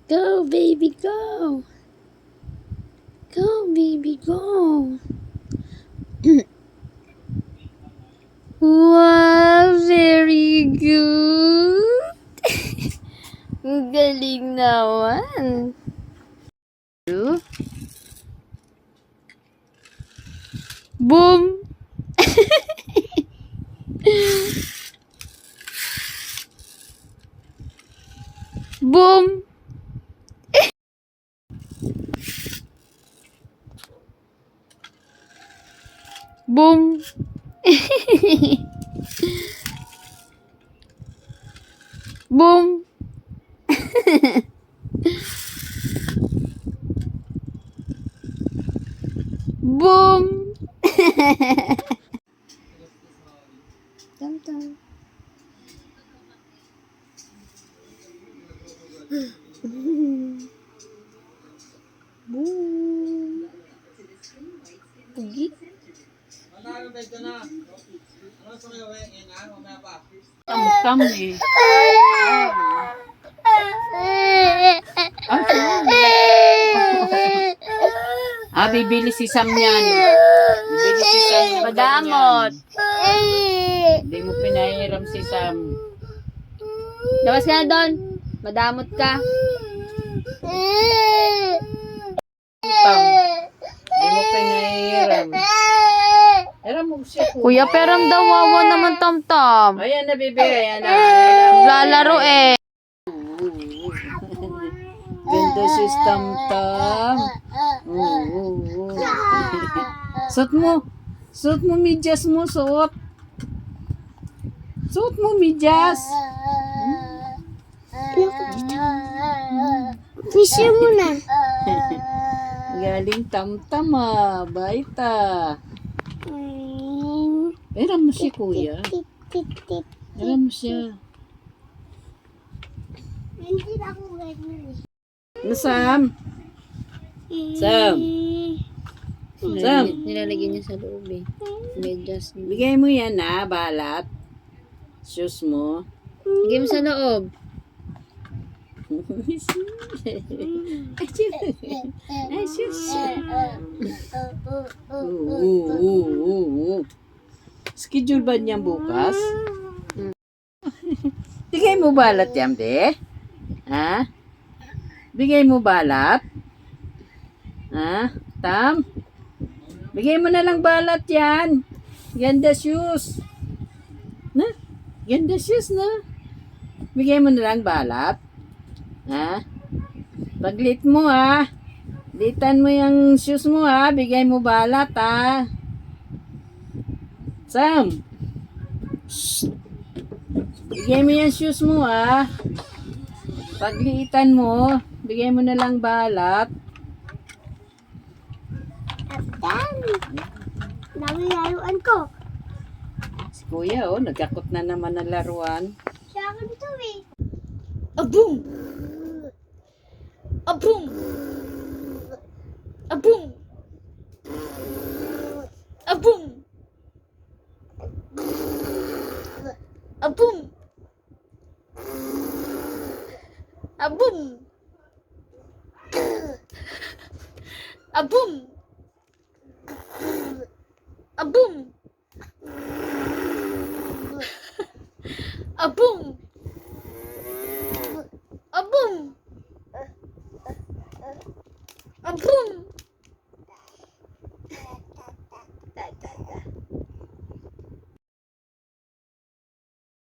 Go, baby, go. Go, baby, go. Wow, very good. Ang galing naman. Boom. Boom. Boom. Boom. Boom. Tam tam. Boom. Pugi. Tam eh. Bibili si Sam yan. Bibili si Sam yan. Madamot. Hindi mo pinahiram si Sam. Labas ka na doon. Madamot ka. Tam. Hindi mo pinahiram. Hiram mo siya. Kuya, peram daw wawa naman tam-tam. Ayan na, bebe. Ayan na. Lalaro eh. Ganda si Tam-Tam. Suot mo. Suot mo medyas mo. Suot. Suot mo medyas. Fisya mo na. Galing Tam-Tam ah. Baita. Hiram mo si kuya. Hiram mo siya. Hindi na ako ganyan. Ano, Sam? Sam? Sam? Nilalagyan niya sa loob eh. Medyas. Bigay mo yan na, balat. Shoes mo. Bigay mo sa loob. Ay, shoes. Schedule ba niya bukas? Bigay mo balat yan, be? Ha? Bigay mo balat? Ha? Tam? Bigay mo na lang balat yan. Ganda shoes. Na? Ganda shoes na. Bigay mo na lang balat. Ha? Paglit mo ha. Litan mo yung shoes mo ha. Bigay mo balat ha. Sam. Shh. Bigay mo yung shoes mo ha. Pagliitan mo. Bigay mo na lang balat. Nawilaruan ko. Si kuya nagkakot na naman ng laruan. Sa akin to eh. Abum! Abum! Abum! Abum! Abum! Abum! Abum! Abum! Abum! Abum! Abum!